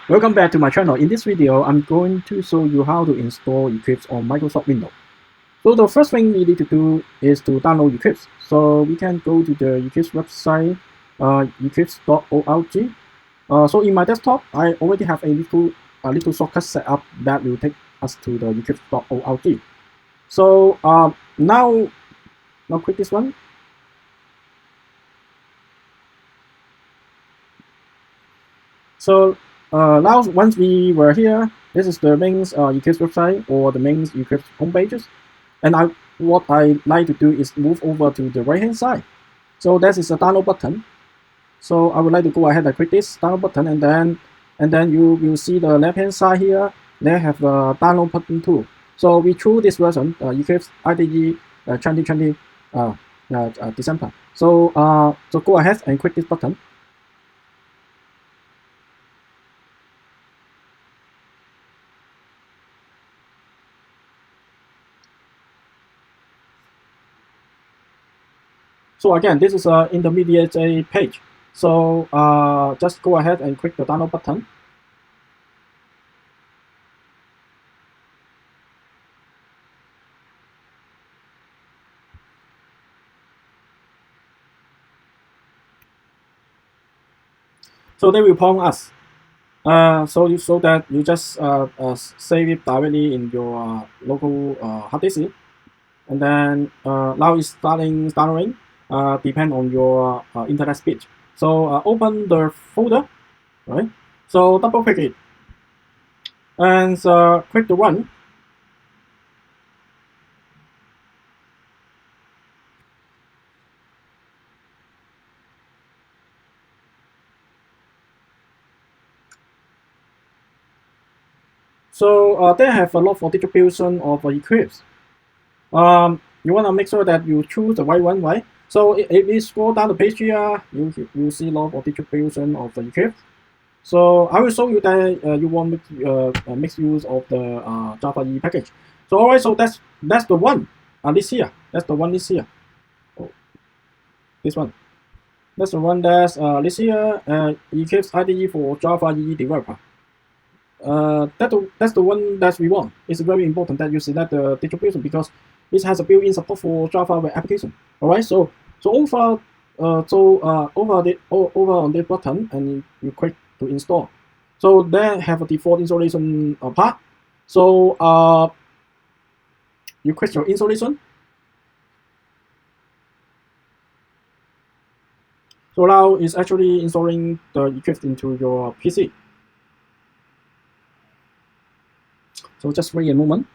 Welcome back to my channel. In this video, I'm going to show you how to install Eclipse on Microsoft Windows. So the first thing we need to do is to download Eclipse. So we can go to the Eclipse website, eclipse.org. So in my desktop, I already have a little shortcut set up that will take us to the eclipse.org. So now click this one. So now once we were here, this is the main Eclipse website or the main Eclipse homepages. And what I like to do is move over to the right hand side. So that is a download button. So I would like to go ahead and click this download button, and then you will see the left hand side here. They have the download button too. So we choose this version, Eclipse IDE 2020 December. So go ahead and click this button. So again, this is an intermediate page. So just go ahead and click the download button. So they will prompt us. So that you just save it directly in your local hard disk, and then now it's starting downloading. Depend on your internet speed. So open the folder, right? So double click it, and click the run. So they have a lot of distribution of Eclipse. You want to make sure that you choose the right one, right? So if we scroll down the page here, you see a lot of distribution of the Eclipse. So I will show you that you want to make use of the Java EE package. So alright, so that's the one. This here. That's the one this here. Oh, this one. That's the one that's this here. Eclipse IDE for Java EE developer. That's the one that we want. It's very important that you select the distribution because it has a built-in support for Java web application. All right, so over on this button, and you click to install. So they have a default installation part. So you click your installation. So now it's actually installing the Eclipse into your PC. So just wait a moment.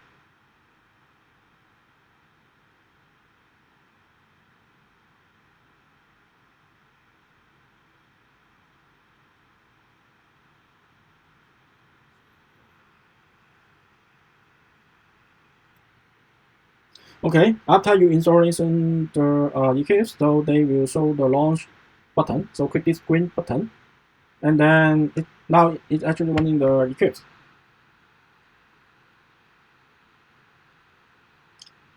Okay, after you installation the Eclipse, so they will show the launch button. So click this green button, and then now it's actually running the Eclipse.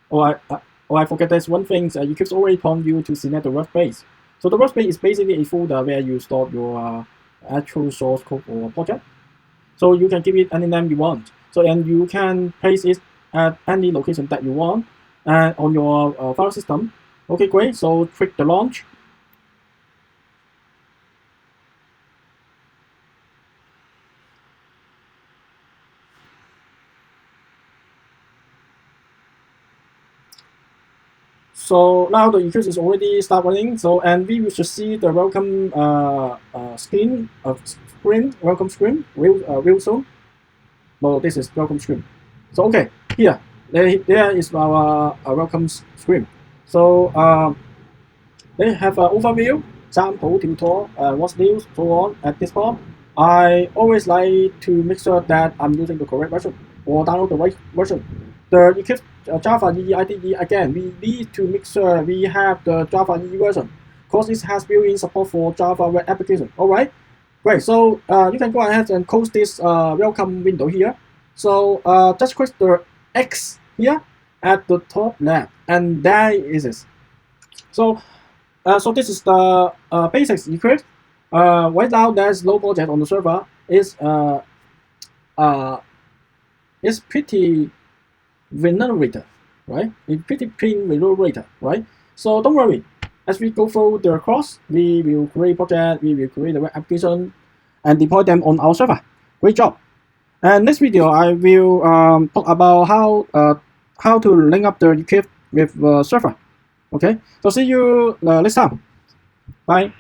I forget there's one thing. Eclipse already prompt you to select the workspace. So the workspace is basically a folder where you store your actual source code or project. So you can give it any name you want. So and you can place it at any location that you want on your file system. Okay, great. So click the launch. So now the Eclipse is already start running. So and we should see the welcome screen welcome screen real soon. No, this is welcome screen. So okay, here there is our welcome screen. So they have an overview, sample, tutorial, what's new, so on. At this point, I always like to make sure that I'm using the correct version or download the right version. The Eclipse Java EE IDE, again, we need to make sure we have the Java EE version because it has built-in support for Java web application. All right, great. So you can go ahead and close this welcome window here. So just click the X here at the top left, and there is it. So this is the basics Eclipse. Right now there's low budget on the server. It's pretty vulnerable, right? It's pretty vulnerable, right? So don't worry. As we go through the course, we will create project, we will create the web application, and deploy them on our server. Great job. And next video, I will talk about how to link up the Eclipse with the server. Okay. So see you next time. Bye.